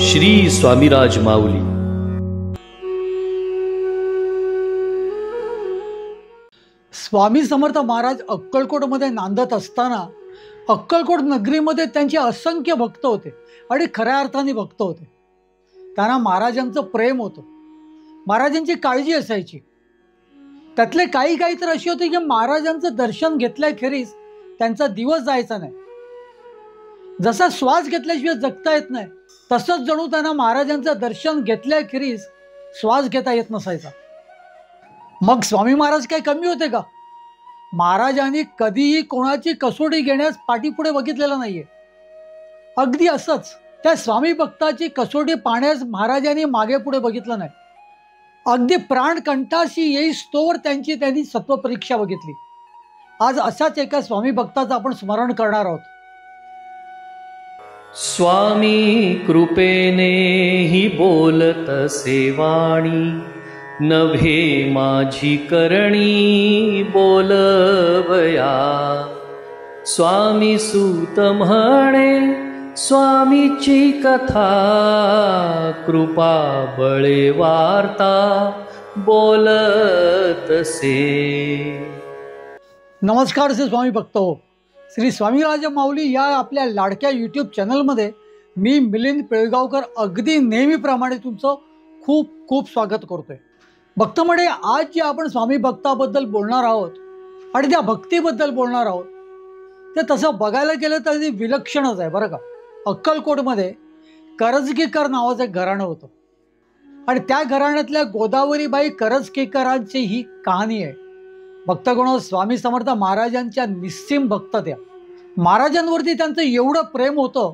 श्री स्वामीराज माऊली। स्वामी समर्थ महाराज अक्कलकोटमध्ये नांदत असताना अक्कलकोट नगरीमध्ये त्यांचे असंख्य भक्त होते आणि खऱ्या अर्थाने भक्त होते। त्यांना महाराजांचं प्रेम होतं, महाराजांची काळजी असायची। त्यातले काही तर असे होते की महाराजांचं दर्शन घेतल्याखेरीज त्यांचा दिवस जायचा नाही। जसा श्वास घेतल्याशिवाय जगता येत नाही, तसंच जणू त्यांना महाराजांचं दर्शन घेतल्याखेरीज श्वास घेता येत नसायचा। मग स्वामी महाराज काही कमी होते का? महाराजांनी कधीही कोणाची कसोटी घेण्यास पाठीपुढे बघितलेलं नाहीये। अगदी असंच त्या स्वामी भक्ताची कसोटी पाहण्यास महाराजांनी मागे पुढे बघितलं नाही। अगदी प्राण कंठाशी येईस्तोवर त्यांनी सत्वपरीक्षा बघितली। आज अशाच एका स्वामी भक्ताचं आपण स्मरण करणार आहोत। स्वामी कृपेने ही बोलत सेवाणी, नभे माझी करणी बोलवया। स्वामी सूत म्हणे स्वामीची कथा, कृपा बळे वार्ता बोलतसे। नमस्कार श्री स्वामी भक्त हो, श्री स्वामीराज माऊली या आपल्या लाडक्या यूट्यूब चॅनलमध्ये मी मिलिंद पेळगावकर अगदी नेहमीप्रमाणे तुमचं खूप खूप स्वागत करतोय। भक्तमंडळी, आज जे आपण स्वामी भक्ताबद्दल बोलणार आहोत आणि त्या भक्तीबद्दल बोलणार आहोत ते तसं बघायला गेलं तर ते विलक्षणच आहे बरं का। अक्कलकोटमध्ये करजगीकर नावाचं एक घराणं होतं आणि त्या घराण्यातल्या गोदावरीबाई करजगीकरांची ही कहाणी आहे। भक्तगण, स्वामी समर्थ महाराजांच्या निस्सीम भक्त त्या। महाराजांवरती त्यांचं एवढं प्रेम होतं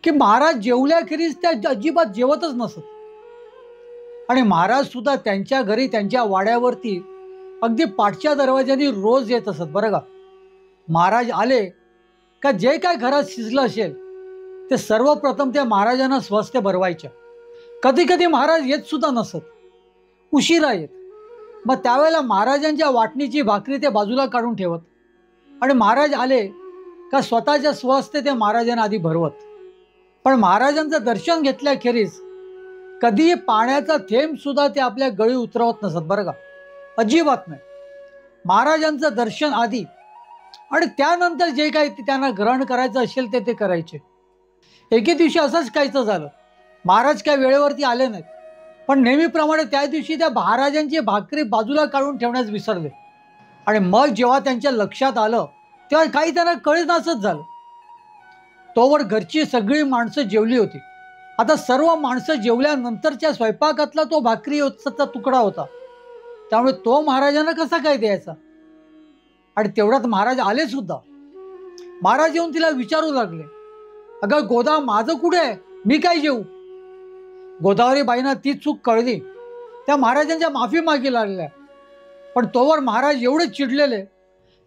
की महाराज जेवल्याखेरीज त्या अजिबात जेवतच नसत आणि महाराज सुद्धा त्यांच्या घरी त्यांच्या वाड्यावरती अगदी पाठच्या दरवाजाने रोज येत असत बरं का। महाराज आले का जे काय घरात शिजलं असेल ते सर्वप्रथम त्या महाराजांना स्वस्ते भरवायच्या। कधी कधी महाराज येत सुद्धा नसत, उशिरा येत। मग त्यावेळेला महाराजांच्या वाटणीची भाकरी ते बाजूला काढून ठेवत आणि महाराज आले का स्वतःच्या स्वस्ते ते महाराजांना आधी भरवत। पण महाराजांचं दर्शन घेतल्याखेरीज कधीही पाण्याचा थेंब सुद्धा ते आपल्या गळी उतरवत नसत बरं का, अजिबात नाही। महाराजांचं दर्शन आधी आणि त्यानंतर जे काही त्यांना ग्रहण करायचं असेल ते करायचे। एके दिवशी असंच काहीचं झालं, महाराज काय वेळेवरती आले नाहीत, पण नेहमीप्रमाणे त्या दिवशी त्या महाराजांची भाकरी बाजूला काढून ठेवण्यास विसरले आणि मग जेव्हा त्यांच्या लक्षात आलं तेव्हा काही त्यांना कळेनासच झालं। तोवर घरची सगळी माणसं जेवली होती। आता सर्व माणसं जेवल्यानंतरच्या स्वयंपाकातला तो भाकरीचा तुकडा होता, त्यामुळे तो महाराजांना कसा काय द्यायचा? आणि तेवढ्यात महाराज आले सुद्धा। महाराज येऊन तिला विचारू लागले, अगं गोदा, माझं कुठे आहे, मी काय जेवू? गोदावरीबाईंना ती चूक कळली, त्या महाराजांच्या माफी मागी लागल्या। पण तोवर महाराज एवढे चिडलेले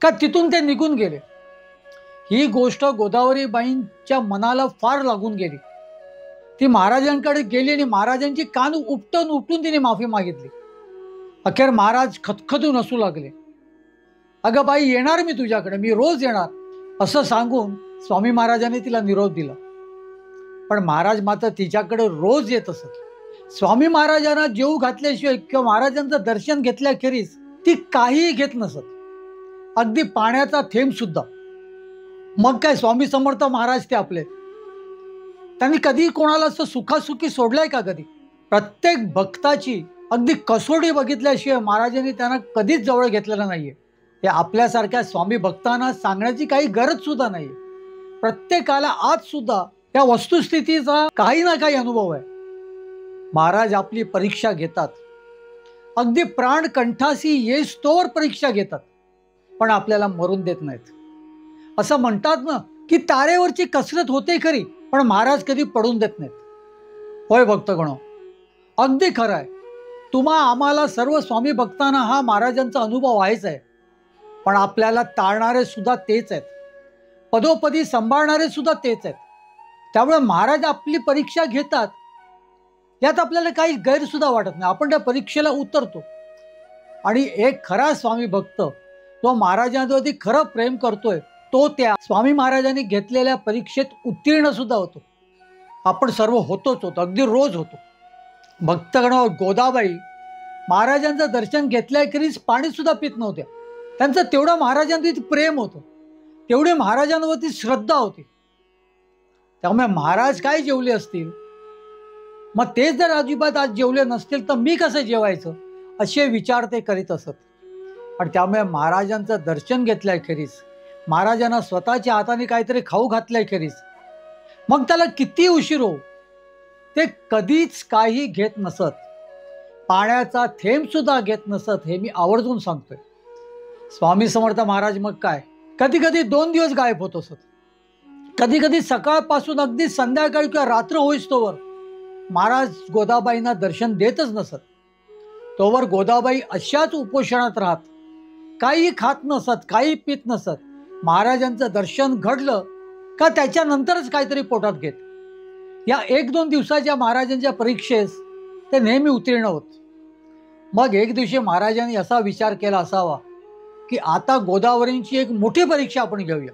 का तिथून ते निघून गेले। ही गोष्ट गोदावरीबाईंच्या मनाला फार लागून गेली। ती महाराजांकडे गेली आणि महाराजांची कान उपटून तिने माफी मागितली। अखेर महाराज खतखतून हसू लागले, अगं बाई, येणार मी तुझ्याकडे, मी रोज येणार असं सांगून स्वामी महाराजांनी तिला निरोप दिला। पण महाराज मात्र तिच्याकडे रोज येत असत। स्वामी महाराजांना जेवू घातल्याशिवाय किंवा महाराजांचं दर्शन घेतल्याखेरीज ती काहीही घेत नसत, अगदी पाण्याचा थेंब सुद्धा। मग काय स्वामी समर्थ महाराज ते आपले, त्यांनी कधी कोणाला असं सुखासुखी सोडलंय का? कधी प्रत्येक भक्ताची अगदी कसोटी बघितल्याशिवाय महाराजांनी त्यांना कधीच जवळ घेतलेलं नाहीये। हे आपल्यासारख्या स्वामी भक्तांना सांगण्याची काही गरज सुद्धा नाहीये। प्रत्येकाला आज सुद्धा त्या वस्तुस्थितीचा काही ना काही अनुभव आहे। महाराज आपली परीक्षा घेतात, अगदी प्राण कंठाशी येईस्तोवर परीक्षा घेतात, पण आपल्याला मरून देत नाहीत। असं म्हणतात ना की तारेवरची कसरत होते खरी, पण महाराज कधी पडून देत नाहीत। होय भक्तगणो, अगदी खरं आहे। आम्हाला सर्व स्वामी भक्तांना हा महाराजांचा अनुभव आहेच आहे, पण आपल्याला टाळणारे सुद्धा तेच आहेत, पदोपदी सांभाळणारे सुद्धा तेच आहेत। त्यामुळे महाराज आपली परीक्षा घेतात, यात आपल्याला काही गैरसुद्धा वाटत नाही। आपण त्या परीक्षेला उतरतो आणि एक खरा स्वामी भक्त जो महाराजांवरती खरं प्रेम करतोय तो त्या स्वामी महाराजांनी घेतलेल्या परीक्षेत उत्तीर्ण सुद्धा होतो। आपण सर्व होतोच होतो, अगदी रोज होतो. भक्तगण गोदाबाई महाराजांचं दर्शन घेतल्याखेरीज पाणीसुद्धा पित नव्हत्या. त्यांचं तेवढं महाराजांवरती प्रेम होतं, तेवढी महाराजांवरती श्रद्धा होती. त्यामुळे महाराज काय जेवले असतील, मग तेच जर अजिबात आज जेवले नसतील तर मी कसं जेवायचं, असे विचार ते करीत असत. आणि त्यामुळे महाराजांचं दर्शन घेतल्याखेरीज, महाराजांना स्वतःच्या हाताने काहीतरी खाऊ घातल्याखेरीज मग त्याला किती उशीर हो, ते कधीच काही घेत नसत. पाण्याचा थेंब सुद्धा घेत नसत, हे मी आवर्जून सांगतोय. स्वामी समर्थ महाराज मग काय, कधी कधी 2 दिवस गायब होत असत. कधी कधी सकाळपासून अगदी संध्याकाळी किंवा रात्र होईस्तोवर महाराज गोदाबाईंना दर्शन देतच नसत. तोवर गोदाबाई अशाच उपोषणात राहत, काही खात नसत, काही पित नसत. महाराजांचं दर्शन घडलं का त्याच्यानंतरच काहीतरी पोटात घेत. या 1-2 दिवसाच्या महाराजांच्या परीक्षेस ते नेहमी उत्तीर्ण होत. मग एक दिवशी महाराजांनी असा विचार केला असावा की आता गोदावरींची एक मोठी परीक्षा आपण घेऊया.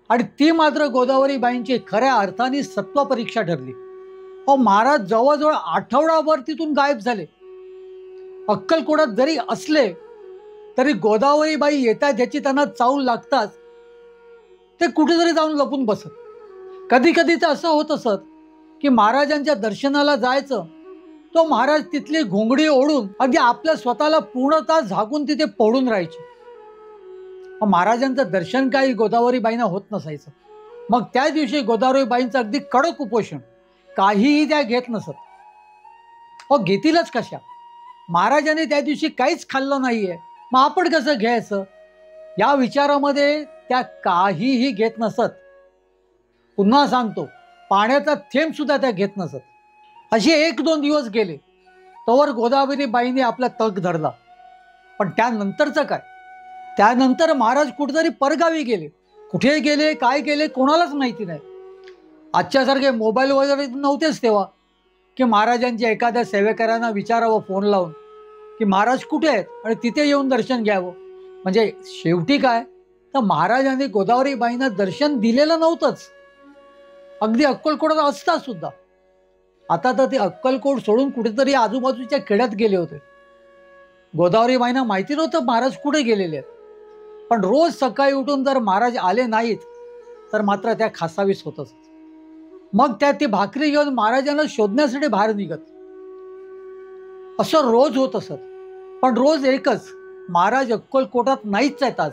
आणि ती मात्र गोदावरीबाईंची खऱ्या अर्थाने सत्व परीक्षा ठरली. महाराज जवळजवळ आठवडाभर तिथून गायब झाले. अक्कलकोटात जरी असले तरी गोदावरीबाई येतात ह्याची त्यांना चावल लागताच ते कुठेतरी जाऊन लपून बसत. कधी कधी तर असं होत असत की महाराजांच्या दर्शनाला जायचं, तो महाराज तिथली घोंगडी ओढून अगदी आपल्या स्वतःला पूर्णतः झाकून तिथे पडून राहायचे. महाराजांचं दर्शन काही गोदावरीबाईंना होत नसायचं. मग त्या दिवशी गोदावरीबाईंचं अगदी कडक उपोषण, काहीही त्या घेत नसत. घेतीलच कशा, महाराजांनी त्या दिवशी काहीच खाल्लं नाहीये, मग आपण कसं घ्यायचं, या विचारामध्ये त्या काहीही घेत नसत. पुन्हा सांगतो, पाण्याचा थेंब सुद्धा त्या घेत नसत. असे 1-2 दिवस गेले, तोवर गोदावरीबाईंनी आपला तग धरला. पण त्यानंतरचं काय, त्यानंतर महाराज कुठेतरी परगावी गेले. कुठे गेले, काय गेले, कोणालाच माहिती नाही. आजच्यासारखे मोबाईल वगैरे नव्हतेच तेव्हा की महाराजांच्या एखाद्या सेवेकऱ्यांना विचारावं फोन लावून की महाराज कुठे आहेत आणि तिथे येऊन दर्शन घ्यावं. म्हणजे शेवटी काय, तर महाराजांनी गोदावरीबाईंना दर्शन दिलेलं नव्हतंच. अगदी अक्कलकोटात असता सुद्धा. आता तर ते अक्कलकोट सोडून कुठेतरी आजूबाजूच्या खेड्यात गेले होते. गोदावरीबाईंना माहिती नव्हतं महाराज कुठे गेलेले आहेत. पण रोज सकाळी उठून जर महाराज आले नाहीत तर मात्र त्या खासावीस होतच. मग त्या ती भाकरी घेऊन महाराजांना शोधण्यासाठी बाहेर निघत. असं रोज होत असत. पण रोज एकच, महाराज अक्कलकोटात नाहीच आहेत आज,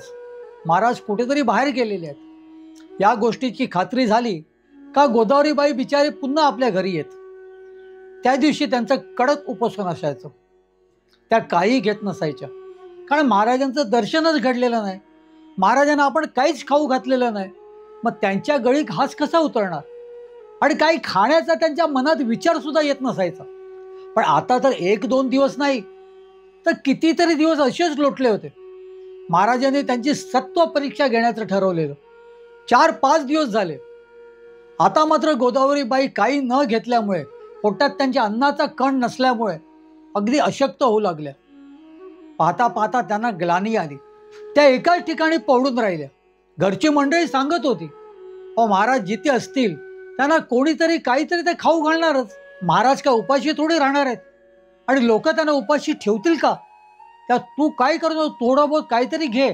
महाराज कुठेतरी बाहेर गेलेले आहेत. या गोष्टीची खात्री झाली का गोदावरीबाई बिचारी पुन्हा आपल्या घरी येत. त्या दिवशी त्यांचं कडक उपोषण असायचं. त्या काही घेत नसायच्या, कारण महाराजांचं दर्शनच घडलेलं नाही. महाराजांना आपण काहीच खाऊ घातलेलं नाही. मग त्यांच्या गळी घास कसा उतरणार, आणि काही खाण्याचा त्यांच्या मनात विचार सुद्धा येत नसायचा. पण आता तर 1-2 दिवस नाही तर कितीतरी दिवस असेच लोटले होते. महाराजांनी त्यांची सत्व परीक्षा घेण्याचं ठरवलेलं. 4-5 दिवस झाले. आता मात्र गोदावरीबाई काही न घेतल्यामुळे, पोटात त्यांच्या अन्नाचा कण नसल्यामुळे अगदी अशक्त होऊ लागल्या. पाहता पाहता त्यांना ग्लानी आली. त्या एकाच ठिकाणी पडून राहिल्या. घरची मंडळी सांगत होती, महाराज जिथे असतील त्यांना कोणीतरी काहीतरी ते खाऊ घालणारच. महाराज काय उपाशी थोडी राहणार आहेत, आणि लोक त्यांना उपाशी ठेवतील का. त्या तू काय करतो, थोडं बहुत काहीतरी घे.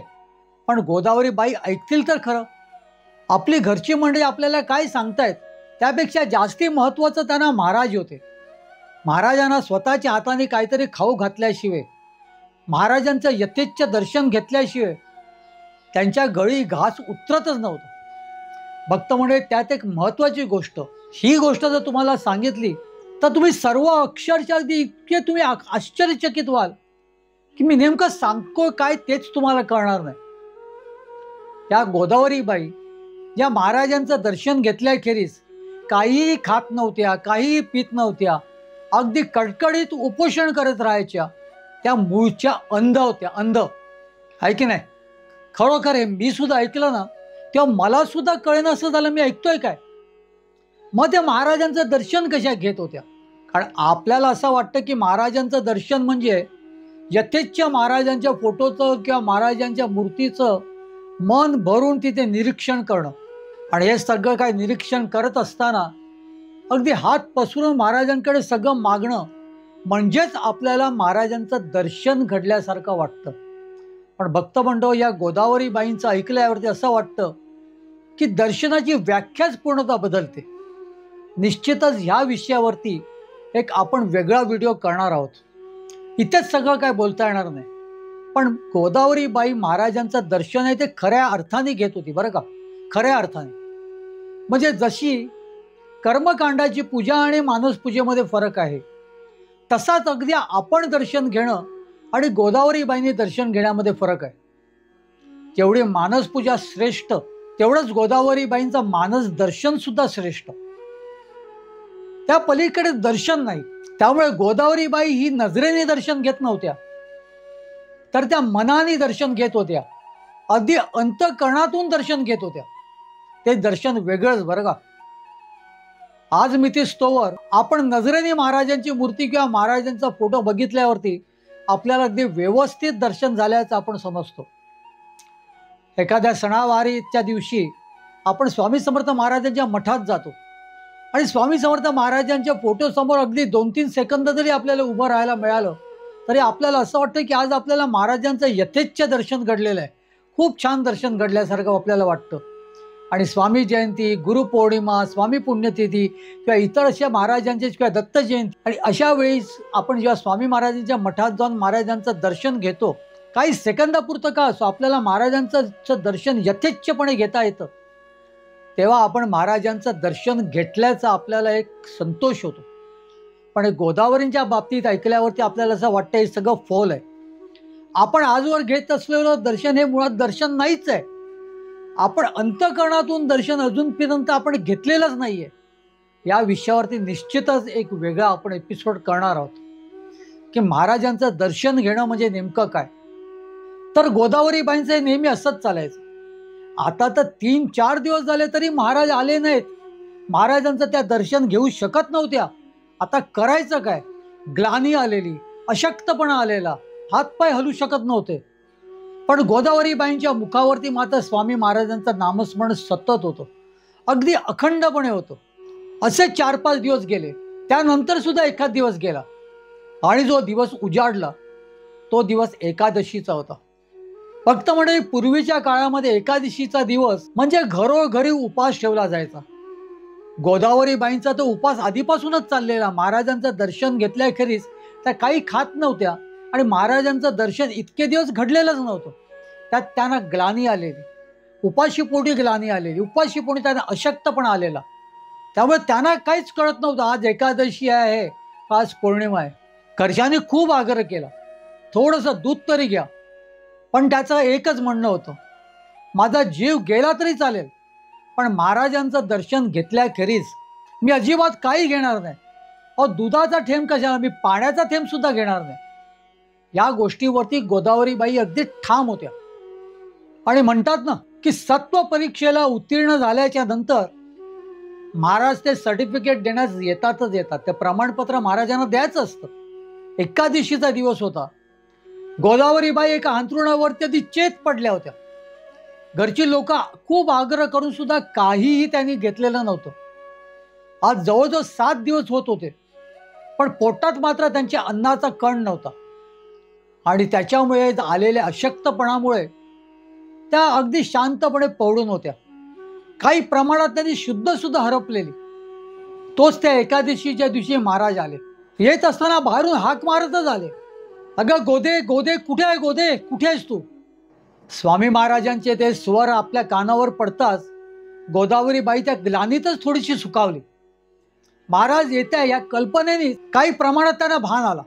पण गोदावरीबाई ऐकतील तर खरं. आपली घरची मंडळी आपल्याला काय सांगतायत त्यापेक्षा जास्ती महत्त्वाचं त्यांना महाराज होते. महाराजांना स्वतःच्या हाताने काहीतरी खाऊ घातल्याशिवाय, महाराजांचं यथेच्छ दर्शन घेतल्याशिवाय त्यांच्या गळी घास उतरतच नव्हतं. भक्त म्हणजे त्यात एक महत्त्वाची गोष्ट, ही गोष्ट जर तुम्हाला सांगितली तर तुम्ही सर्व अक्षरशः अगदी इतके तुम्ही आश्चर्यचकित व्हाल की मी नेमकं सांगतो काय तेच तुम्हाला कळणार नाही. या गोदावरीबाई या महाराजांचं दर्शन घेतल्याखेरीज काहीही खात नव्हत्या, काहीही पित नव्हत्या, अगदी कडकडीत उपोषण करत राहायच्या. त्या मूळच्या अंध होत्या, अंध. आहे की नाही. खरोखर हे मी सुद्धा ऐकलं ना तेव्हा मला सुद्धा कळेना असं झालं मी ऐकतोय काय. मग त्या महाराजांचं दर्शन कशा घेत होत्या. कारण आपल्याला असं वाटतं की महाराजांचं दर्शन म्हणजे यथेच्छ महाराजांच्या फोटोचं किंवा महाराजांच्या मूर्तीचं मन भरून तिथे निरीक्षण करणं. आणि हे सगळं काय निरीक्षण करत असताना अगदी हात पसरून महाराजांकडे सगळं मागणं म्हणजेच आपल्याला महाराजांचं दर्शन घडल्यासारखं वाटतं. पण भक्त मंडळ, या गोदावरी बाईंचं ऐकल्यावरती असं वाटतं की दर्शनाची व्याख्याच पूर्णतः बदलते. निश्चितच ह्या विषयावरती एक आपण वेगळा व्हिडिओ करणार आहोत. इथेच सगळं काय बोलता येणार नाही. पण गोदावरी बाई महाराजांचं दर्शन आहे ते खऱ्या अर्थाने घेत होती बरं का, खऱ्या अर्थाने. म्हणजे जशी कर्मकांडाची पूजा आणि मानस पूजेमध्ये फरक आहे, तसाच अगदी आपण दर्शन घेणं आणि गोदावरी बाईंनी दर्शन घेण्यामध्ये फरक आहे. जेवढी मानस पूजा श्रेष्ठ, तेवढंच गोदावरी बाईंचं मानस दर्शन सुद्धा श्रेष्ठ. त्या पलीकडे दर्शन नाही. त्यामुळे गोदावरी बाई ही नजरेने दर्शन घेत नव्हत्या, तर त्या मनाने दर्शन घेत होत्या. अगदी अंतःकरणातून दर्शन घेत होत्या. ते दर्शन वेगळंच बरं का. आज मिती स्तोवर आपण नजरेने महाराजांची मूर्ती किंवा महाराजांचा फोटो बघितल्यावरती आपल्याला अगदी व्यवस्थित दर्शन झाल्याचं आपण समजतो. एखाद्या सणावारीच्या दिवशी आपण स्वामी समर्थ महाराजांच्या मठात जातो आणि स्वामी समर्थ महाराजांच्या फोटोसमोर अगदी 2-3 सेकंद जरी आपल्याला उभं राहायला मिळालं तरी आपल्याला असं वाटतं की आज आपल्याला महाराजांचं यथेच्छ दर्शन घडलेलं आहे. खूप छान दर्शन घडल्यासारखं आपल्याला वाटतं. आणि स्वामी जयंती, गुरुपौर्णिमा, स्वामी पुण्यतिथी किंवा इतर अशा महाराजांचे किंवा दत्त जयंती आणि अशा वेळीस आपण जेव्हा स्वामी महाराजांच्या मठात जाऊन महाराजांचं दर्शन घेतो, काही सेकंदापुरतं का असो आपल्याला महाराजांचं दर्शन यथेच्छपणे घेता येतं, तेव्हा आपण महाराजांचं दर्शन घेतल्याचा आपल्याला एक संतोष होतो. पण गोदावरींच्या बाबतीत ऐकल्यावरती आपल्याला असं वाटतं हे सगळं फॉल आहे. आपण आजवर घेत असलेलं दर्शन हे मुळात दर्शन नाहीच आहे. आपण अंतःकरणातून दर्शन अजूनपर्यंत आपण घेतलेलंच नाहीये. या विषयावरती निश्चितच एक वेगळा आपण एपिसोड करणार आहोत की महाराजांचं दर्शन घेणं म्हणजे नेमकं काय. तर गोदावरी बाईंचं नेहमी असंच चालायचं. आता तर 3-4 दिवस झाले तरी महाराज आले नाहीत. महाराजांचं त्या दर्शन घेऊ शकत नव्हत्या. आता करायचं काय. ग्लानी आलेली, अशक्तपणा आलेला, हातपाय हलू शकत नव्हते. पण गोदावरी बाईंच्या मुखावरती मात्र स्वामी महाराजांचं नामस्मरण सतत होतं, अगदी अखंडपणे होतं. असे 4-5 दिवस गेले. त्यानंतर सुद्धा एखाद दिवस गेला आणि जो दिवस उजाडला तो दिवस एकादशीचा होता. फक्त म्हणजे पूर्वीच्या काळामध्ये एकादशीचा दिवस म्हणजे घरोघरी उपास ठेवला जायचा. गोदावरी बाईंचा तो उपास आधीपासूनच चाललेला. महाराजांचं दर्शन घेतल्याखेरीज त्या काही खात नव्हत्या आणि महाराजांचं दर्शन इतके दिवस घडलेलंच नव्हतं. त्यात त्यांना ग्लानी आलेली, उपाशीपोटी ग्लानी आलेली, उपाशीपोटी त्यांना अशक्तपणा आलेला. त्यामुळे त्यांना काहीच कळत नव्हतं आज एकादशी आहे का आज पौर्णिमा आहे. घरच्यांनी खूप आग्रह केला, थोडंसं दूध तरी घ्या. पण त्याचं एकच म्हणणं होतं, माझा जीव गेला तरी चालेल पण महाराजांचं दर्शन घेतल्याखेरीज मी अजिबात काही घेणार नाही. अहो, दुधाचा थेंब कशाला, मी पाण्याचा थेंब सुद्धा घेणार नाही. या गोष्टीवरती गोदावरीबाई अगदी ठाम होत्या. आणि म्हणतात ना की सत्व परीक्षेला उत्तीर्ण झाल्याच्या नंतर महाराज ते सर्टिफिकेट देण्यास येतातच येतात. ते प्रमाणपत्र महाराजांना द्यायचं असतं. एकादशीचा दिवस होता. गोदावरीबाई एका अंथरुणावरती आधी चेत पडल्या होत्या. घरची लोक खूप आग्रह करून सुद्धा काहीही त्यांनी घेतलेलं नव्हतं. आज जवळजवळ 7 दिवस होत होते पण पोटात मात्र त्यांच्या अन्नाचा कण नव्हता. आणि त्याच्यामुळे आलेल्या अशक्तपणामुळे त्या अगदी शांतपणे पडून होत्या. काही प्रमाणात त्यांनी शुद्ध सुद्धा हरपलेली. तोच त्या एकादशीच्या दिवशी महाराज आले. येत असताना बाहेरून हाक मारतच आले, अगं गोदे गोदे कुठे आहे, गोदे कुठे आहेस तू. स्वामी महाराजांचे ते स्वर आपल्या कानावर पडताच गोदावरीबाई त्या ग्लानीतच थोडीशी सुकावली. महाराज येत्या या कल्पनेने काही प्रमाणात त्यांना भान आला.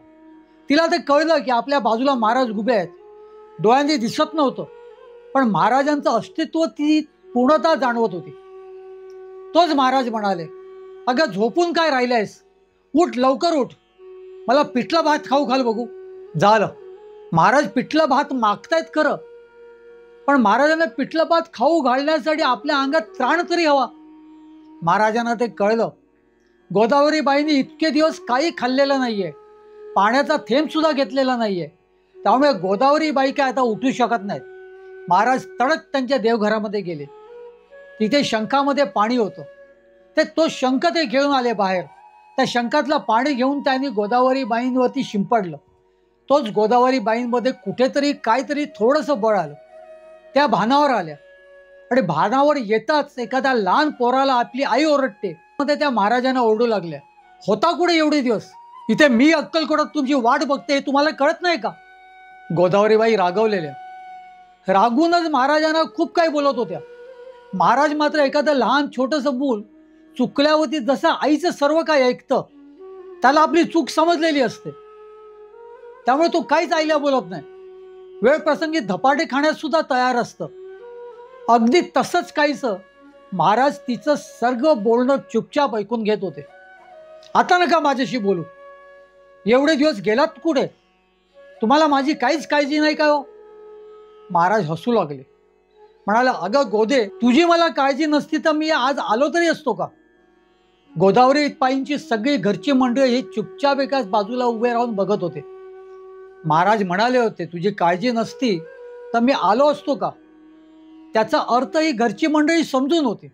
तिला ते कळलं की आपल्या बाजूला महाराज उभे आहेत. डोळ्यांनी दिसत नव्हतं पण महाराजांचं अस्तित्व ती पूर्णतः जाणवत होती. तोच महाराज म्हणाले, अगं झोपून काय राहिलायस, उठ लवकर उठ, मला पिठला भात खाऊ घाल बघू. झालं. महाराज पिठला भात मागतायत खरं पण महाराजांना पिठला भात खाऊ घालण्यासाठी आपल्या अंगात त्राण तरी हवा. महाराजांना ते कळलं. गोदावरीबाईंनी इतके दिवस काही खाल्लेलं नाहीये, पाण्याचा थेंब सुद्धा घेतलेला नाहीये. त्यामुळे गोदावरीबाई काय आता उठू शकत नाहीत. महाराज तडक त्यांच्या देवघरामध्ये गेले. तिथे शंखामध्ये पाणी होतं. तो शंख ते घेऊन आले बाहेर. त्या शंखातलं पाणी घेऊन त्यांनी गोदावरी बाईंवरती शिंपडलं. तोच गोदावरी बाईंमध्ये कुठेतरी काहीतरी थोडंसं बळ आलं. त्या भानावर आल्या आणि भानावर येताच एखाद्या लहान पोराला आपली आई ओरडते. मध्ये त्या महाराजांना ओरडू लागल्या, होता कुठे एवढे दिवस? इथे मी अक्कलकोटात तुमची वाट बघते, तुम्हाला कळत नाही का? गोदावरीबाई रागवलेल्या, रागूनच महाराजांना खूप काही बोलत होत्या. महाराज मात्र एखादं लहान छोटंसं मूल चुकल्यावरती जसं आईचं सर्व काही ऐकतं, त्याला आपली चूक समजलेली असते, त्यामुळे तो काहीच आईला बोलत नाही. वेळ प्रसंगी धपाटे खाण्यास सुद्धा तयार असतं. अगदी तसंच काहीसं महाराज तिचं सर्व बोलणं चुपचाप ऐकून घेत होते. आता नका माझ्याशी बोलू, एवढे दिवस गेलात कुठे? तुम्हाला माझी काहीच काळजी नाही का हो? महाराज हसू लागले, म्हणाला, अगं गोदे, तुझी मला काळजी नसती तर मी आज आलो तरी असतो का? गोदावरी बाईंची सगळी घरची मंडळी हे चुपचाप एकाच बाजूला उभे राहून बघत होते. महाराज म्हणाले होते, तुझी काळजी नसती तर मी आलो असतो का? त्याचा अर्थ ही घरची मंडळी समजून होती,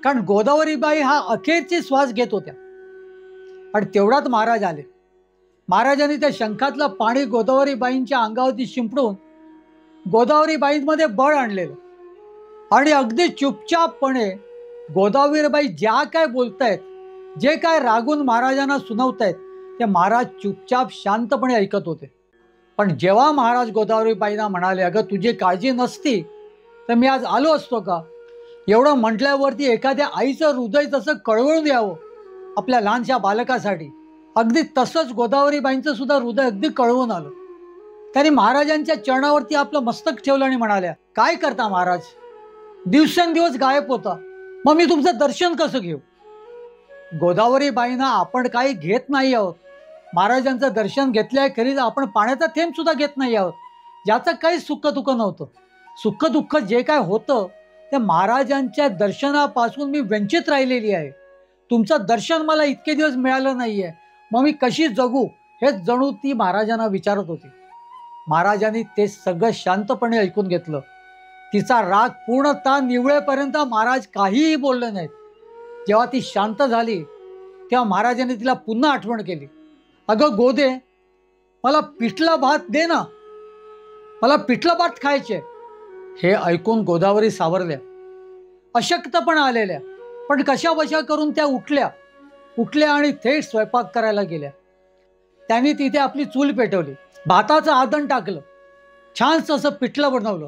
कारण गोदावरीबाई हा अखेरचे श्वास घेत होत्या. आणि तेवढ्यात महाराज आले. महाराजांनी त्या शंखातलं पाणी गोदावरीबाईंच्या अंगावरती शिंपडून गोदावरीबाईंमध्ये बळ आणलेलं आणि अगदी चुपचापपणे गोदावरीबाई ज्या काय बोलतायत, जे काय रागून महाराजांना सुनावतायत, ते महाराज चुपचाप शांतपणे ऐकत होते. पण जेव्हा महाराज गोदावरीबाईंना म्हणाले, अगं तुझी काळजी नसती तर मी आज आलो असतो का? एवढं म्हटल्यावरती एखाद्या आईचं हृदय जसं कळवळून यावं आपल्या लहानशा बालकासाठी, अगदी तसंच गोदावरीबाईंचं सुद्धा हृदय अगदी कळवून आलं. त्यांनी महाराजांच्या चरणावरती आपलं मस्तक ठेवलं आणि म्हणाल्या, काय करता महाराज? दिवसेंदिवस गायब होता, मग मी तुमचं दर्शन कसं घेऊ? गोदावरीबाईंना आपण काही घेत नाही आहोत. महाराजांचं दर्शन घेतल्याखेरीज आपण पाण्याचा थेंब सुद्धा घेत नाही आहोत. याचं काही सुख दुःख नव्हतं. सुख दुःख जे काय होतं ते महाराजांच्या दर्शनापासून मी वंचित राहिलेली आहे. तुमचं दर्शन मला इतके दिवस मिळालं नाहीये, मग मी कशी जगू? हेच जणू ती महाराजांना विचारत होती. महाराजांनी ते सगळं शांतपणे ऐकून घेतलं. तिचा राग पूर्णतः निवळेपर्यंत महाराज काहीही बोलले नाहीत. जेव्हा ती शांत झाली तेव्हा महाराजांनी तिला पुन्हा आठवण केली, अगं गोदे, मला पिठला भात दे ना, मला पिठलं भात खायचे. हे ऐकून गोदावरी सावरल्या, अशक्तपणा आलेल्या, पण कशा बशा करून त्या उठल्या आणि थेट स्वयंपाक करायला गेल्या. त्यांनी तिथे आपली चूल पेटवली, भाताचं आदण टाकलं, छानसं असं पिठलं बनवलं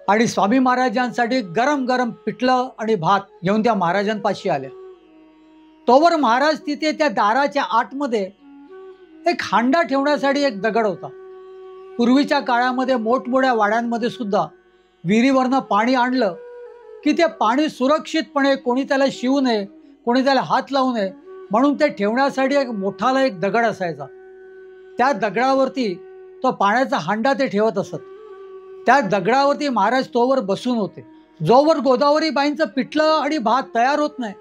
आणि स्वामी महाराजांसाठी गरम गरम पिठलं आणि भात घेऊन त्या महाराजांपाशी आल्या. तोवर महाराज तिथे त्या दाराच्या आतमध्ये एक हांडा ठेवण्यासाठी एक दगड होता. पूर्वीच्या काळामध्ये मोठमोठ्या वाड्यांमध्ये सुद्धा विहिरीवरनं पाणी आणलं की ते पाणी सुरक्षितपणे कोणी त्याला शिवू नये, कोणी त्याला हात लावू नये म्हणून ते ठेवण्यासाठी एक मोठाला एक दगड असायचा. त्या दगडावरती तो पाण्याचा हांडा ते ठेवत असत. त्या दगडावरती महाराज तोवर बसून होते. जोवर गोदावरीबाईंचं पिठलं आणि भात तयार होत नाही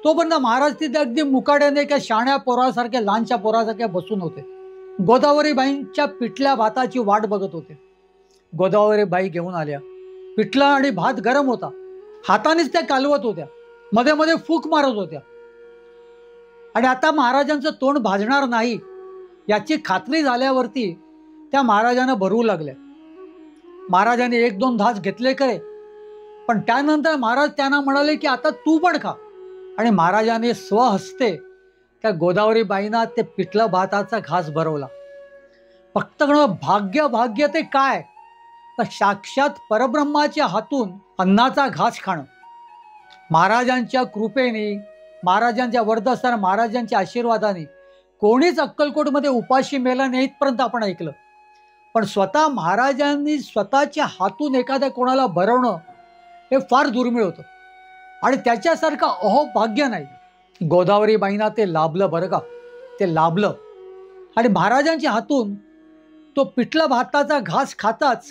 तोपर्यंत महाराज तिथे अगदी मुकाट्याने एका शाण्या पोरासारख्या, लहानशा पोरासारख्या बसून होते. गोदावरीबाईंच्या पिठल्या भाताची वाट बघत होते. गोदावरीबाई घेऊन आल्या. पिठला आणि भात गरम होता, हातानेच त्या कालवत होत्या, मध्ये मध्ये फूक मारत होत्या. आणि आता महाराजांचं तोंड भाजणार नाही याची खात्री झाल्यावरती त्या महाराजांना भरवू लागल्या. महाराजांनी एक दोन घास घेतले खरे, पण त्यानंतर महाराज त्यांना म्हणाले की आता तू पण खा. आणि महाराजांनी स्वहस्ते त्या गोदावरीबाईंना ते पिठलं भाताचा घास भरवला. फक्त भाग्य भाग्य ते काय तर साक्षात परब्रह्माच्या हातून अन्नाचा घास खाणं. महाराजांच्या कृपेने, महाराजांच्या वरदहस्ताने, महाराजांच्या आशीर्वादाने कोणीच अक्कलकोटमध्ये उपाशी मेला नाही इथपर्यंत आपण ऐकलं. पण स्वतः महाराजांनी स्वतःच्या हातून एखाद्या कोणाला भरवणं हे फार दुर्मिळ होतं आणि त्याच्यासारखं अहोभाग्य नाही. गोदावरीबाईंना ते लाभलं बरं का, ते लाभलं. आणि महाराजांच्या हातून तो पिठला भाताचा घास खाताच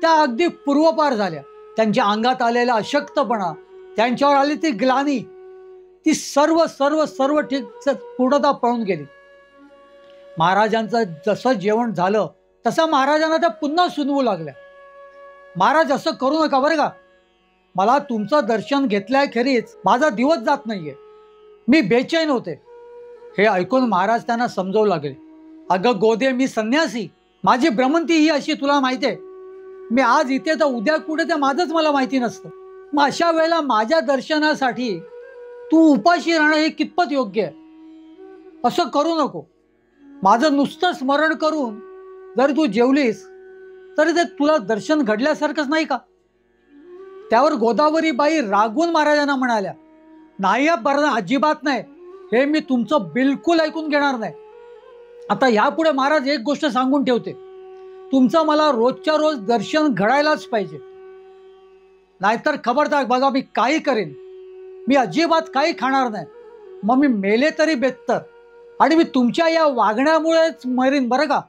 त्या अगदी पूर्वपार झाल्या. त्यांच्या अंगात आलेला अशक्तपणा, त्यांच्यावर आली ती ग्लानी, ती सर्व सर्व सर्व ठीक पूर्णतः पळून गेली. महाराजांचं जसं जेवण झालं तसं महाराजांना त्या पुन्हा सुनवू लागल्या. महाराज असं करू नका बरं का, मला तुमचं दर्शन घेतल्याखेरीज माझा दिवस जात नाहीये. मी बेचैन होते. हे ऐकून महाराज त्यांना समजावू लागले. अगं गोदे, मी संन्यासी. माझी भ्रमंती ही अशी, तुला माहिती आहे. मी आज इथे तर उद्या कुठे ते माझंच मला माहिती नसतं. मग अशा वेळेला माझ्या दर्शनासाठी तू उपाशी राहणं हे कितपत योग्य आहे? असं करू नको. माझं नुसतं स्मरण करून जर तू जेवलीस तरी ते तुला दर्शन घडल्यासारखंच नाही का? त्यावर गोदावरी बाई रागून महाराजांना म्हणाल्या, नाही बरं, अजिबात नाही. हे मी तुमचं बिलकुल ऐकून घेणार नाही. आता यापुढे महाराज एक गोष्ट सांगून ठेवते, तुमचं मला रोजच्या रोज दर्शन घडायलाच पाहिजे. नाहीतर खबरदार बघा, मी काही करेन. मी अजिबात काही खाणार नाही. मग मी मेले तरी बेहत्तर. आणि मी तुमच्या या वागण्यामुळेच मरीन बरं का.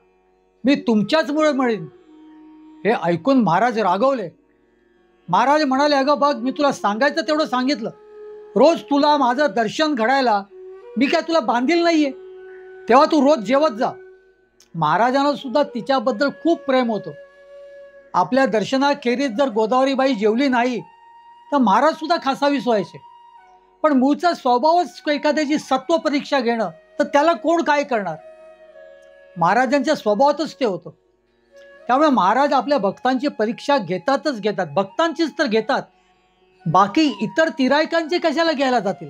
मी तुमच्याचमुळे मरीन. हे ऐकून महाराज रागवले. महाराज म्हणाले, अगं बघ, मी तुला सांगायचं तेवढं सांगितलं. रोज तुला माझं दर्शन घडायला मी काय तुला बांधील नाहीये. तेव्हा तू रोज जेवत जा. महाराजांना सुद्धा तिच्याबद्दल खूप प्रेम होतं. आपल्या दर्शनाखेरीज जर गोदावरीबाई जेवली नाही तर महाराज सुद्धा खासावीस व्हायचे. पण मूळचा स्वभावच एखाद्याची सत्व परीक्षा घेणं, तर त्याला कोण काय करणार. महाराजांच्या स्वभावातच ते होतं. त्यामुळे महाराज आपल्या भक्तांची परीक्षा घेतातच घेतात. भक्तांचीच तर घेतात, बाकी इतर तिरायकांचे कशाला घ्यायला जातील.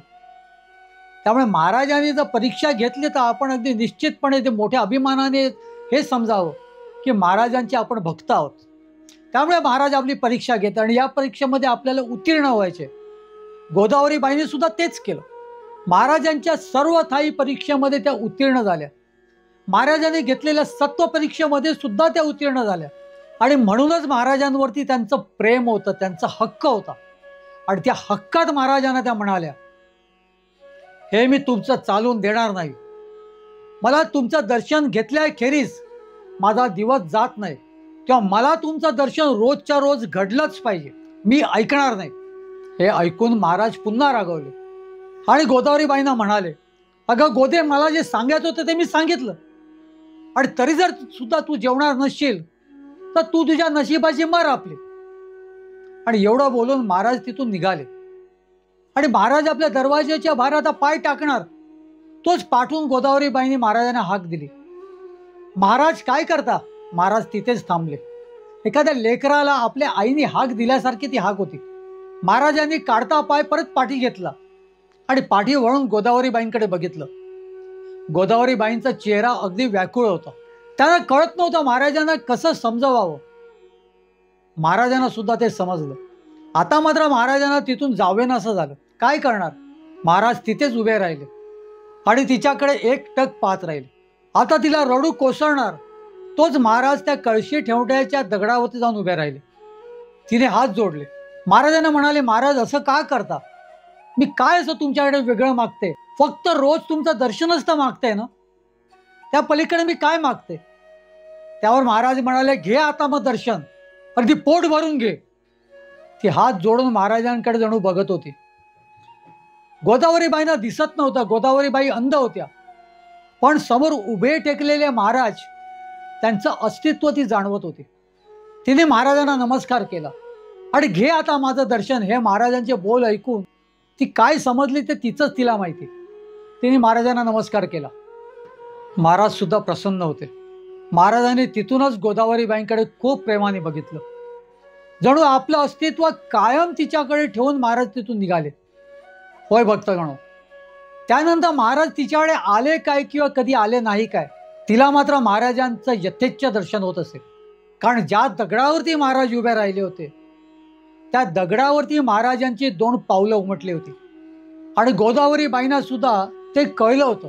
त्यामुळे महाराजांनी जर परीक्षा घेतली तर आपण अगदी निश्चितपणे ते मोठ्या अभिमानाने हे समजावं की महाराजांचे आपण भक्त आहोत. त्यामुळे महाराज आपली परीक्षा घेतात आणि या परीक्षेमध्ये आपल्याला उत्तीर्ण व्हायचे. गोदावरीबाईंनी सुद्धा तेच केलं. महाराजांच्या सर्व थाई परीक्षेमध्ये त्या उत्तीर्ण झाल्या. महाराजांनी घेतलेल्या सत्व परीक्षेमध्ये सुद्धा त्या उत्तीर्ण झाल्या. आणि म्हणूनच महाराजांवरती त्यांचं प्रेम होतं, त्यांचा हक्क होता. आणि त्या हक्कात महाराजांना त्या म्हणाल्या, हे मी तुमचं चालून देणार नाही. मला तुमचं दर्शन घेतल्याखेरीज माझा दिवस जात नाही, किंवा मला तुमचं दर्शन रोजच्या रोज घडलंच पाहिजे. मी ऐकणार नाही. हे ऐकून महाराज पुन्हा रागवले आणि गोदावरीबाईंना म्हणाले, अगं गोदे, मला जे सांगायचं होतं ते मी सांगितलं. आणि तरी जर सुद्धा तू जेवणार नसशील तर तू तुझ्या नशिबाची मर आपली. आणि एवढं बोलून महाराज तिथून निघाले. आणि महाराज आपल्या दरवाज्याच्या बाहेर आता पाय टाकणार, तोच पाठवून गोदावरीबाईंनी महाराजांना हाक दिली. महाराज काय करता? महाराज तिथेच थांबले. एखाद्या लेकराला आपल्या आईने हाक दिल्यासारखी ती हाक होती. महाराजांनी काढता पाय परत पाठी घेतला आणि पाठी वळून गोदावरीबाईंकडे बघितलं. गोदावरीबाईंचा चेहरा अगदी व्याकुळ होता. त्यांना कळत नव्हतं महाराजांना कसं समजवावं. महाराजांना सुद्धा ते समजलं. आता मात्र महाराजांना तिथून जावेन असं झालं. काय करणार? महाराज तिथेच उभे राहिले आणि तिच्याकडे एकटक पाहत राहिले. आता तिला रडू कोसळणार तोच महाराज त्या कळशी ठेवण्याच्या दगडावरती जाऊन उभे राहिले. तिने हात जोडले. महाराजांना म्हणाले, महाराज असं का करता? मी काय असं तुमच्याकडे वेगळं मागते? फक्त रोज तुमचं दर्शनच तर मागते ना, त्या पलीकडे मी काय मागते? त्यावर महाराज म्हणाले, घे आता मग दर्शन, अगदी पोट भरून घे. ती हात जोडून महाराजांकडे जणू बघत होती. गोदावरीबाईंना दिसत नव्हतं. गोदावरीबाई अंध होत्या. पण समोर उभे टेकलेले महाराज, त्यांचं अस्तित्व ती जाणवत होती. तिने महाराजांना नमस्कार केला आणि घे आता माझं दर्शन. हे महाराजांचे बोल ऐकून ती काय समजली ते तिचंच तिला माहिती. तिने महाराजांना नमस्कार केला. महाराज सुद्धा प्रसन्न होते. महाराजांनी तिथूनच गोदावरीबाईंकडे खूप प्रेमाने बघितलं. जणू आपलं अस्तित्व कायम तिच्याकडे ठेवून महाराज तिथून निघाले. होय भक्तगणो, त्यानंतर महाराज तिच्याकडे आले काय किंवा कधी आले नाही काय, तिला मात्र महाराजांचं यथेच्छ दर्शन होत असे. कारण ज्या दगडावरती महाराज उभे राहिले होते त्या दगडावरती महाराजांची 2 पावलं उमटली होती. आणि गोदावरीबाईंना सुद्धा ते कळलं होतं.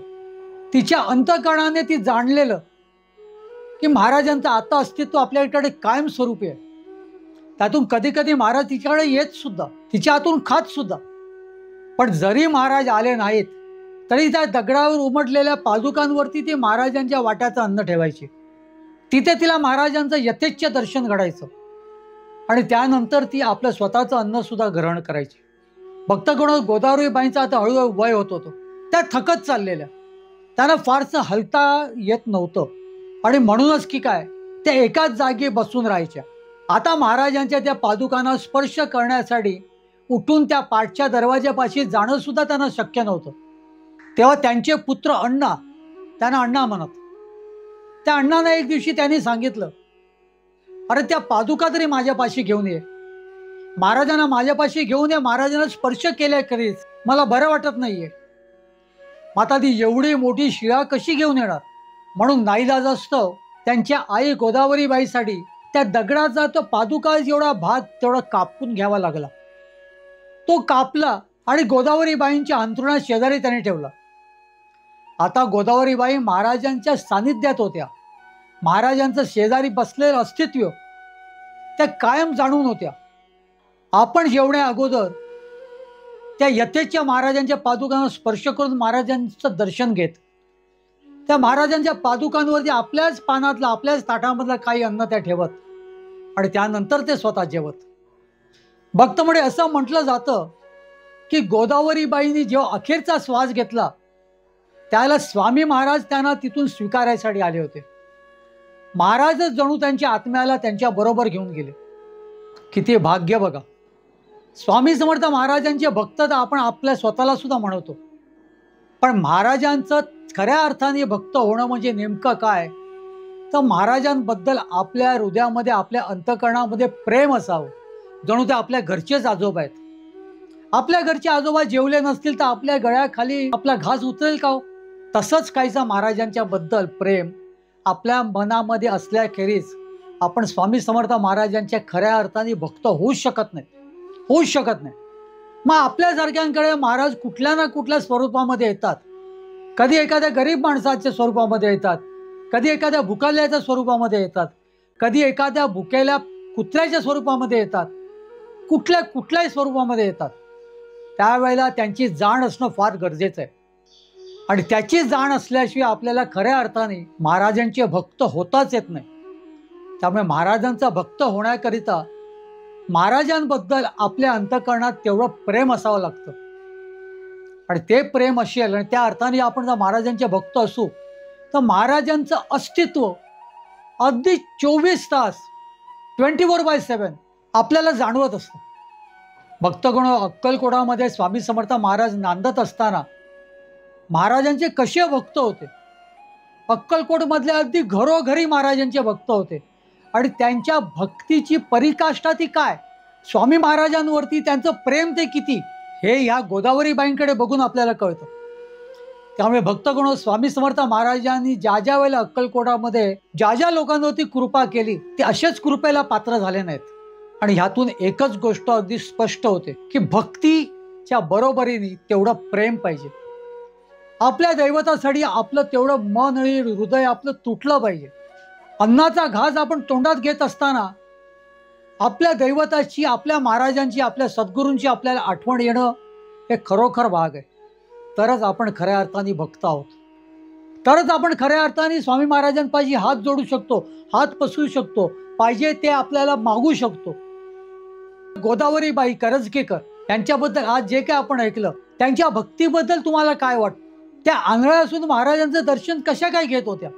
तिच्या अंतःकरणाने ती जाणलेलं की महाराजांचं आता अस्तित्व आपल्याकडे कायम स्वरूपी आहे. त्यातून कधी कधी महाराज तिच्याकडे येत सुद्धा, तिच्या हातून खात सुद्धा. पण जरी महाराज आले नाहीत तरी त्या दगडावर उमटलेल्या पादुकांवरती ती महाराजांच्या वाट्याचं अन्न ठेवायची. तिथे तिला महाराजांचं यथेच्छ दर्शन घडायचं आणि त्यानंतर ती आपलं स्वतःचं अन्न सुद्धा ग्रहण करायची. भक्तगण, गोदावरीबाईंचं आता हळूहळू वय होत होतं. त्या थकत चाललेल्या, त्यांना फारसं हलता येत नव्हतं आणि म्हणूनच की काय त्या एकाच जागी बसून राहायच्या. आता महाराजांच्या त्या पादुकांना स्पर्श करण्यासाठी उठून त्या पाठच्या दरवाजापाशी जाणं सुद्धा त्यांना शक्य नव्हतं. तेव्हा त्यांचे पुत्र अण्णा त्यांना अण्णा म्हणत. त्या अण्णांना एक दिवशी त्यांनी सांगितलं, अरे त्या पादुका तरी माझ्यापाशी घेऊन ये, महाराजांना माझ्यापाशी घेऊन ये, महाराजांना स्पर्श केल्या करीच मला बरं वाटत नाहीये. माता ती एवढी मोठी शिळा कशी घेऊन येणार? म्हणून नाईलाजास्तव त्यांच्या आई गोदावरीबाईसाठी त्या दगडाचा तो पादुका जेवढा भाग तेवढा कापून घ्यावा लागला. तो कापला आणि गोदावरीबाईंच्या अंथरुणात शेजारी त्याने ठेवला. आता गोदावरीबाई महाराजांच्या सानिध्यात होत्या. महाराजांचं शेजारी बसलेलं अस्तित्व त्या कायम जाणून होत्या. आपण जेवण्या अगोदर त्या यथेच्या महाराजांच्या पादुकांना स्पर्श करून महाराजांचं दर्शन घेत, त्या महाराजांच्या पादुकांवरती आपल्याच पानातलं आपल्याच ताटामधलं काही अन्न त्या ठेवत आणि त्यानंतर ते स्वतः जेवत. भक्तमंडळी, असं म्हटलं जातं की गोदावरीबाईंनी जेव्हा अखेरचा श्वास घेतला त्याला स्वामी महाराज त्यांना तिथून स्वीकारायसाठी आले होते. महाराजच जणू त्यांच्या आत्म्याला त्यांच्या बरोबर घेऊन गेले. किती भाग्य बघा. स्वामी समर्थ महाराजांचे भक्त तर आपण आपल्या स्वतःला सुद्धा म्हणतो, पण महाराजांचं खऱ्या अर्थाने भक्त होणं म्हणजे नेमकं काय? तर महाराजांबद्दल आपल्या हृदयामध्ये आपल्या अंतःकरणामध्ये प्रेम असावं, जणू ते आपल्या घरचेच आजोबा आहेत. आपल्या घरचे आजोबा जेवले नसतील तर आपल्या गळ्याखाली आपला घास उतरेल का हो? तसंच काहीसा महाराजांच्या बद्दल प्रेम आपल्या मनामध्ये असल्याखेरीज आपण स्वामी समर्थ महाराजांच्या खऱ्या अर्थाने भक्त होऊच शकत नाही, होऊच शकत नाही. मग आपल्यासारख्यांकडे महाराज कुठल्या ना कुठल्या स्वरूपामध्ये येतात. कधी एखाद्या गरीब माणसाच्या स्वरूपामध्ये येतात, कधी एखाद्या भुकाल्याच्या स्वरूपामध्ये येतात, कधी एखाद्या भुकेल्या कुत्र्याच्या स्वरूपामध्ये येतात, कुठल्याही स्वरूपामध्ये येतात. त्यावेळेला त्यांची जाण असणं फार गरजेचं आहे आणि त्याची जाण असल्याशिवाय आपल्याला खऱ्या अर्थाने महाराजांचे भक्त होताच येत नाही. त्यामुळे महाराजांचा भक्त होण्याकरिता महाराजांबद्दल आपल्या अंतःकरणात तेवढं प्रेम असावं लागतं आणि ते प्रेम असेल आणि त्या अर्थाने आपण जर महाराजांचे भक्त असू तर महाराजांचं अस्तित्व अगदी 24 तास 24/7 आपल्याला जाणवत असतं. भक्तगण, अक्कलकोटामध्ये स्वामी समर्थ महाराज नांदत असताना महाराजांचे कसे भक्त होते. अक्कलकोटमधले अगदी घरोघरी महाराजांचे भक्त होते आणि त्यांच्या भक्तीची पराकाष्ठा ती काय, स्वामी महाराजांवरती त्यांचं प्रेम ते किती, हे ह्या गोदावरीबाईंकडे बघून आपल्याला कळतं. त्यामुळे भक्तगण, स्वामी समर्थ महाराजांनी ज्या ज्या वेळेला अक्कलकोटामध्ये ज्या ज्या लोकांवरती कृपा केली ते असेच कृपेला पात्र झाले नाहीत. आणि ह्यातून एकच गोष्ट अगदी स्पष्ट होते की भक्तीच्या बरोबरीने तेवढं प्रेम पाहिजे. आपल्या दैवतासाठी आपलं तेवढं मन आणि हृदय आपलं तुटलं पाहिजे. अन्नाचा घास आपण तोंडात घेत असताना आपल्या दैवताची, आपल्या महाराजांची, आपल्या सद्गुरूंची आपल्याला आठवण येणं हे खरोखर भाग आहे. तरच आपण खऱ्या अर्थाने भक्त आहोत. तरच आपण खऱ्या अर्थाने स्वामी महाराजांपाशी हात जोडू शकतो, हात पसरू शकतो, पाहिजे ते आपल्याला मागू शकतो. गोदावरीबाई करंजकेकर त्यांच्याबद्दल आज जे काय आपण ऐकलं, त्यांच्या भक्तीबद्दल तुम्हाला काय वाटतं? त्या आंधळ्या असून महाराजांचं दर्शन कशा काय घेत होत्या?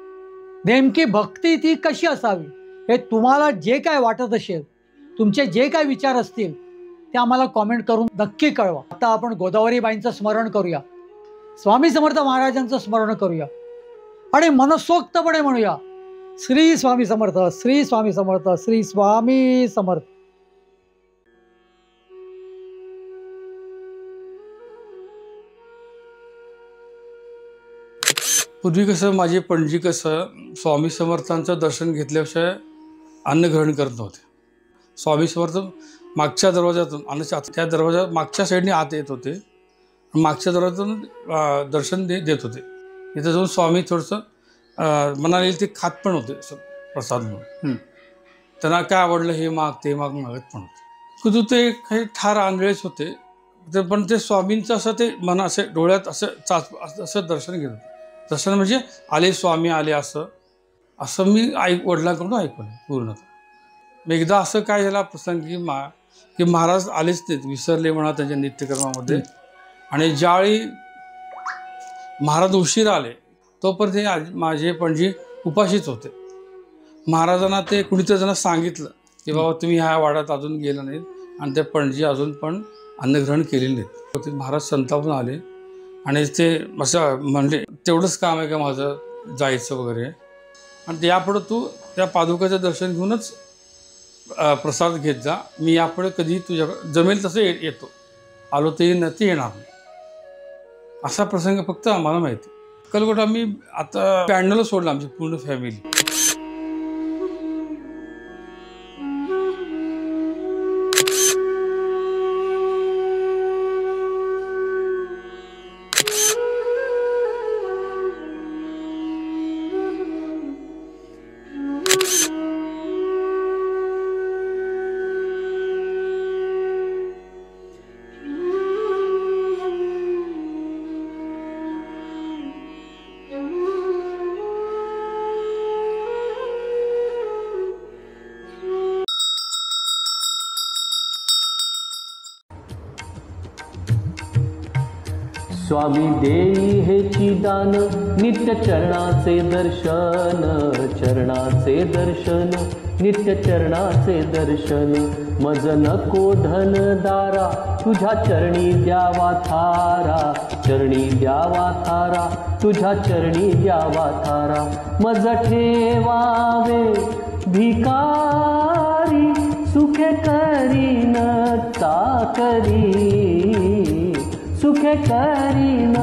नेमकी भक्ती ती कशी असावी हे तुम्हाला जे काय वाटत असेल, तुमचे जे काय विचार असतील ते आम्हाला कॉमेंट करून नक्की कळवा. आता आपण गोदावरीबाईंचं स्मरण करूया, स्वामी समर्थ महाराजांचं स्मरण करूया आणि मनसोक्तपणे म्हणूया, श्री स्वामी समर्थ, श्री स्वामी समर्थ, श्री स्वामी समर्थ. पूर्वी कसं माझे पणजी कसं स्वामी समर्थांचं दर्शन घेतल्याशिवाय अन्न ग्रहण करत नव्हते. स्वामी समर्थ मागच्या दरवाजातून आणि त्या दरवाजा मागच्या साईडने आत येत होते, मागच्या दरवाजातून दर्शन देत होते. इथं जाऊन स्वामी थोडंसं मनाला येईल ते खात पण होते प्रसाद म्हणून. त्यांना काय आवडलं हे माग ते मागत पण होते. कुठं ते काही ठार आंधळेच होते, पण ते स्वामींचं असं ते मना असे डोळ्यात असं असं दर्शन घेत होते. दर्शन म्हणजे आले स्वामी आले असं मी वडिलांकडून ऐकलं पूर्णतः. एकदा असं काय झाला प्रसंग की महाराज आलेच नाहीत, विसरले म्हणा त्यांच्या नित्यकर्मामध्ये. आणि ज्यावेळी महाराज उशीर आले तोपर्यंत माझे पणजी उपाशीच होते. महाराजांना ते कुणीतरी जण सांगितलं की बाबा तुम्ही ह्या वाड्यात अजून गेला नाहीत आणि ते पणजी अजून पण अन्नग्रहण केलेले नाहीत. ते महाराज संतापून आले आणि ते असं म्हणले, तेवढंच काम आहे का माझं जायचं वगैरे, आणि यापुढं तू त्या पादुकाचं दर्शन घेऊनच प्रसाद घेत जा, मी यापुढे कधी तुझ्या जमेल तसं येतो, आलो ते येईन ते येणार नाही. असा प्रसंग फक्त आम्हाला माहिती. अक्कलकोट आम्ही आता 92ला सोडलं आमची पूर्ण फॅमिली. स्वामी देई हेची दान, नित्य चरणाचे दर्शन, चरणाचे दर्शन, नित्य चरणाचे दर्शन. मज नको धन दारा, तुझ्या चरणी द्यावा थारा, चरणी द्यावा थारा, तुझ्या चरणी द्यावा थारा. मज ठेवावे भिकारी, सुखे करीन चाकरी, सुखे करीन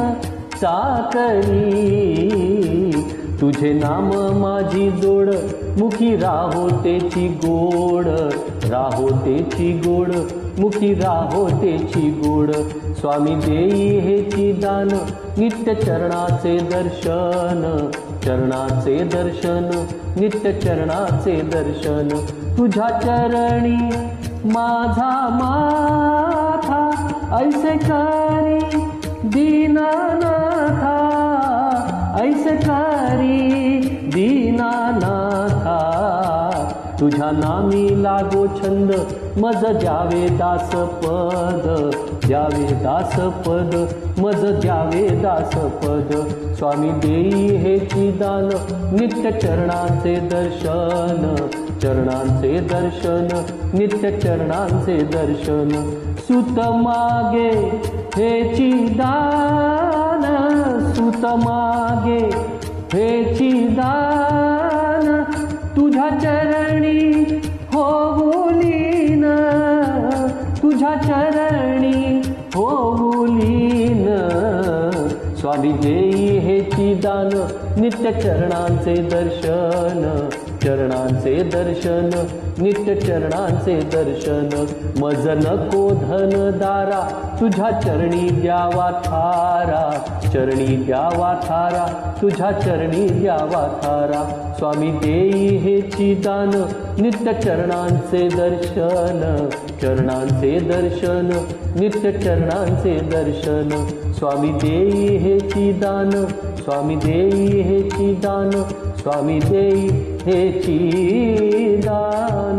चाकरी. तुझे नाम माझी जोड, मुखी राहो तेची गोड, राहो तेची गोड, मुखी राहो तेची गोड. स्वामी देई हेची दान, नित्य चरणाचे दर्शन, चरणाचे दर्शन, नित्य चरणाचे दर्शन. तुझ्या चरणी माझा माथा, ऐसे करी दीनानाथा, ऐसे करी दीनानाथा. तुझ्या नामी लागो छंद, मज द्यावे दासपद, द्यावे दासपद, मज द्यावे दासपद. स्वामी देई हेची दान, नित्य चरणाचे दर्शन, चरणांचे दर्शन, नित्य चरणांचे दर्शन. सुत मागे हेची दान, सुत मागे हेची दान. तुझ्या चरणी होऊलीन, तुझ्या चरणी होऊलीन. स्वामी देई हेची दान, नित्य चरणांचे दर्शन, चरणांचे दर्शन, नित्य चरणांचे दर्शन. मज नको धन दारा, तुझ्या चरणी द्यावा थारा, चरणी द्यावा थारा, तुझ्या चरणी द्यावा थारा. स्वामी देई हेची दान, नित्य चरणांचे दर्शन, चरणांचे दर्शन, नित्य चरणांचे दर्शन. स्वामी देई हेची दान, स्वामी देई हेची दान, स्वामी देई हेची दान.